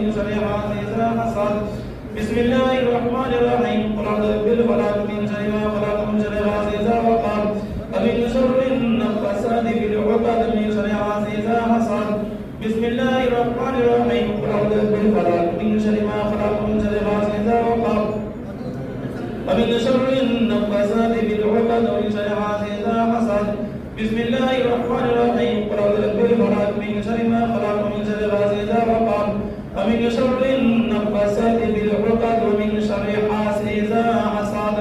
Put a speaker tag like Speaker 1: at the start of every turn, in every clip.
Speaker 1: ومن شر حاسد إذا حسد بسم الله الرحمن الرحيم قل أعوذ برب الفلق من شر ما خلق ومن شر غاسق إذا وقب ومن شر النفاثات في العقد من شر حاسد إذا حسد بسم الله الرحمن الرحيم قل أعوذ برب الفلق من شر ما خلق ومن شر غاسق إذا وقب ومن شر النفاثات في العقد ومن شر حاسد إذا حسد بسم الله الرحمن الرحيم قل أعوذ برب الفلق من شر ما خلق ومن شر غاسق إذا وقب ومن شر النفاثات في العقد ومن شر حاسد إذا حسد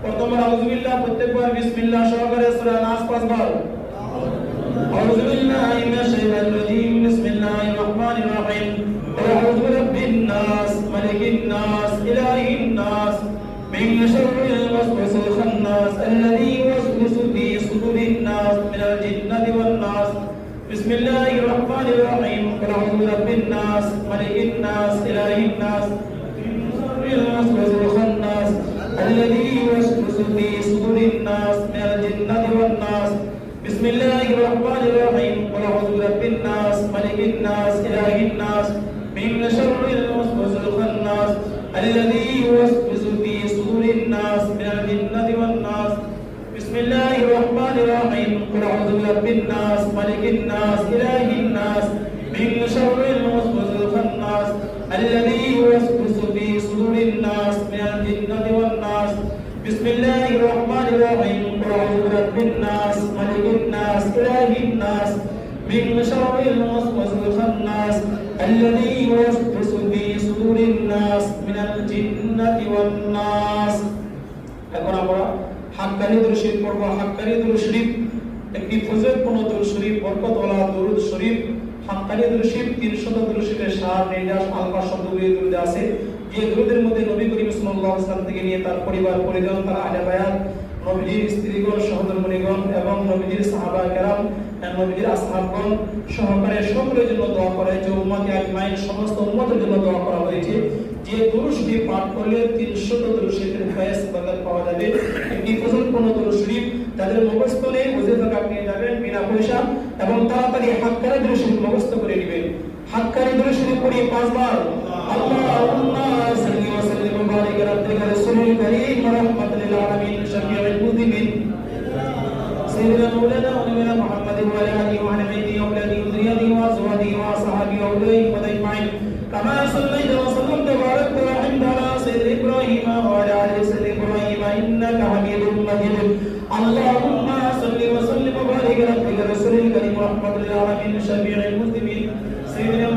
Speaker 1: প্রথমে আউযু বিল্লাহ প্রত্যেকবার বিসমিল্লাহ সহকারে সূরা নাস পাঁচবার আউযু বিল্লাহি মিনাশ শাইতানির রাজীম বিসমিল্লাহির রহমানির রহিম আউযু বিরাব্বিন নাস মালিকিন নাস ইলাহিন নাস মিন শাররিল ওয়াসওয়াসিল খান্নাস আল্লাযী ইউওয়াসওয়িসু ফী সুদুরিন নাস মিনাল জিন্নাতি ওয়ান নাস বিসমিল্লাহির রহমানির রহিম আউযু বিরাব্বিন নাস মালিকিন নাস ইলাহিন নাস মিন শাররিল ওয়াসওয়াসিল খান্নাস الذي يوسوس في صدور الناس من الجنة والناس بسم الله الرحمن الرحيم قل أعوذ برب الناس ملك الناس إله الناس من شر الوسواس الخناس الذي يوسوس في صدور الناس من الجنة والناس بسم الله الرحمن الرحيم قل أعوذ برب الناس ملك الناس إله الناس من شر الوسواس الخناس الذي يوسوس في صدور الناس من الجنة والناس بسم الله الرحمن الرحيم قل أعوذ برب الناس ملك الناس إله الناس من شر الوسواس الخناس الذي يوسوس في صدور الناس من الجنة والناس এখন আমরা হাক্কানি দুরূদ শরীফ পড়ব হাক্কানি দুরূদ শরীফ একটি ফজিলতপূর্ণ দুরূদ শরীফ বরকতওয়ালা দুরূদ শরীফ হাক্কানি দুরূদ শরীফ 300 দুরূদ শরীফের সার নির্যাস আলফা শব্দগুলি দুরূদে আছে যে দুরূদের মধ্যে নবী করিম সাল্লাল্লাহু আলাইহি ওয়াসাল্লাম থেকে নিয়ে তার পরিবার পরিজন তার আহলে বায়াত নবীর স্ত্রীগণ সহধর্মিণীগণ এবং নবীর সাহাবা কেরাম নবীর আসহাবগণ সহকারে সকলের জন্য দোয়া করা হয়েছে উম্মতে আজমাইন সমস্ত উম্মতের জন্য দোয়া করা হয়েছে যে দুরূদ শরীফ পাঠ করলে 300 দুরূদ শরীফের ফয়েজ বরকত পাওয়া যাবে একটি ফজিলতপূর্ণ দুরূদ শরীফ তাদের মুখস্থ নেই ওজিফা কাটিয়ে যাবেন বিনা পয়সা এবং তাড়াতাড়ি হাক্কানি দুরূদ শরীফ মুখস্থ করে নেবেন হাক্কানি দুরূদ শরীফ পড়ি পাঁচবার আল্লাহুম্মা সাল্লি ওয়া সাল্লিম ওয়া বারিক আলা আবদিকা রাসূলিল কারীম ওয়া রাহমাতুল লিল আলামিন শাফিউল মুযনিবিন সাইয়্যিদিনা মাওলানা ওয়া নবিয়িনা মুহাম্মাদিন ওয়া আলা আলিহি ওয়া সাহবিহি ওয়া আওলাদিহি ওয়া যুররিয়াতিহি ওয়া আজওয়াজিহি ওয়া আসহাবিহি ওয়া উলাইহি ওয়া তাইমাইন কামা সাল্লাইতা ওয়া সাল্লামতা ওয়া বারাকতা ওয়া আন'amta আলা সাইয়্যিদি ইব্রাহিম ওয়া আলা আলি সাইয়্যিদি ইব্রাহিম ইন্নাকা হামিদুম মাজিদ আল্লাহুম্মা সাল্লি ওয়া সাল্লিম ওয়া বারিক আলা আবদিকা রাসূলিল কারীম ওয়া রাহমাতুল লিল আলামিন শাফিউল মুযনিবিন সাইয়্যিদিনা